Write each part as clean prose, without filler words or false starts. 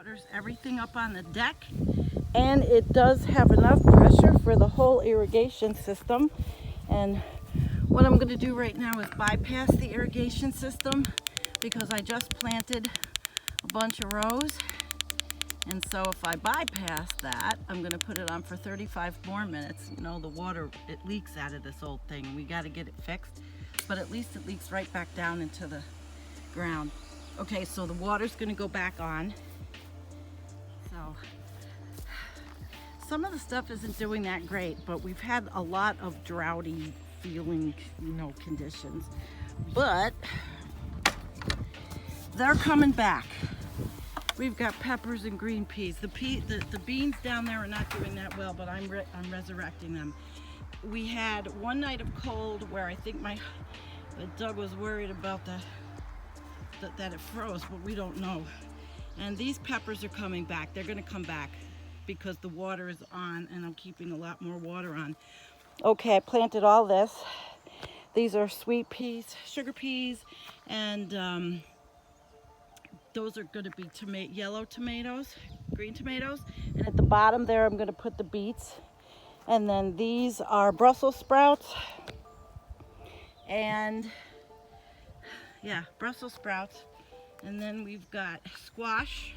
waters everything up on the deck, and it does have enough pressure for the whole irrigation system. And what I'm going to do right now is bypass the irrigation system because I just planted a bunch of rows. And so if I bypass that, I'm going to put it on for 35 more minutes. You know, the water, it leaks out of this old thing. We got to get it fixed, but at least it leaks right back down into the ground. Okay, so the water's going to go back on. So some of the stuff isn't doing that great, but we've had a lot of droughty feeling, you know, conditions. But they're coming back. We've got peppers and green peas. The beans down there are not doing that well, but I'm resurrecting them. We had one night of cold where I think Doug was worried about that it froze, but we don't know. And these peppers are coming back. They're going to come back because the water is on, and I'm keeping a lot more water on. Okay, I planted all this. These are sweet peas, sugar peas, and those are going to be yellow tomatoes, green tomatoes. And at the bottom there, I'm going to put the beets. And then these are Brussels sprouts. And yeah, Brussels sprouts. And then we've got squash.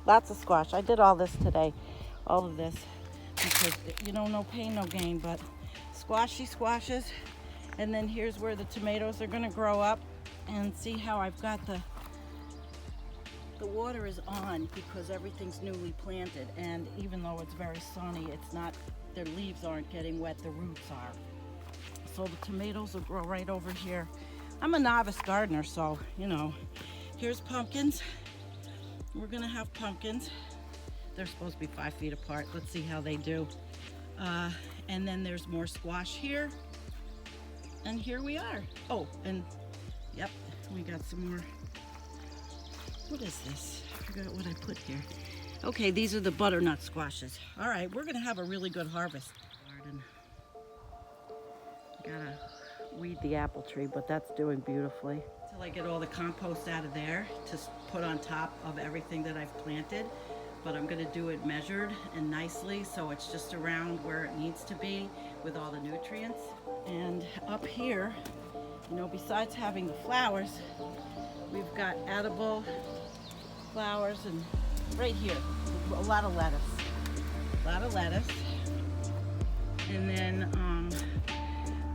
Lots of squash. I did all this today. All of this. Because, you know, no pain, no gain. But squashes. And then here's where the tomatoes are going to grow up. And see how I've got the water is on because everything's newly planted, and even though it's very sunny, it's not, their leaves aren't getting wet, the roots are. So the tomatoes will grow right over here. I'm a novice gardener, so, you know, here's pumpkins. We're gonna have pumpkins. They're supposed to be 5 feet apart. Let's see how they do. And then there's more squash here. And here we are. Oh, and yep, we got some more. What is this? I forgot what I put here. Okay, these are the butternut squashes. All right, we're gonna have a really good harvest. Garden. Gotta weed the apple tree, but that's doing beautifully. Till I get all the compost out of there to put on top of everything that I've planted. But I'm gonna do it measured and nicely, so it's just around where it needs to be with all the nutrients. And up here, you know, besides having the flowers, we've got edible flowers, and right here, a lot of lettuce. And then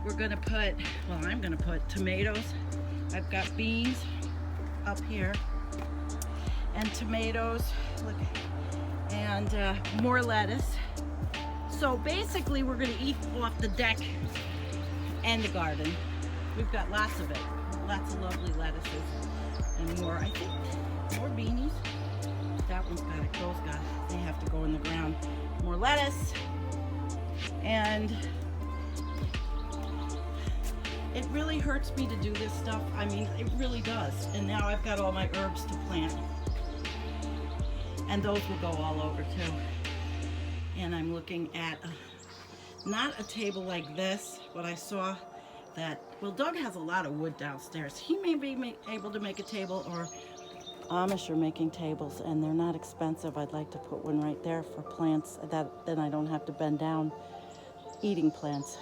we're gonna put, well, I'm gonna put tomatoes. I've got beans up here, and tomatoes, look, and more lettuce. So basically, we're gonna eat off the deck and the garden. We've got lots of it, lots of lovely lettuces. And more, I think, more beanies. That one's got it, those got it. They have to go in the ground. More lettuce. And it really hurts me to do this stuff. I mean, it really does. And now I've got all my herbs to plant. And those will go all over too. And I'm looking at not a table like this, but I saw that, well, Doug has a lot of wood downstairs. He may be able to make a table, or Amish are making tables, and they're not expensive. I'd like to put one right there for plants that then I don't have to bend down eating plants.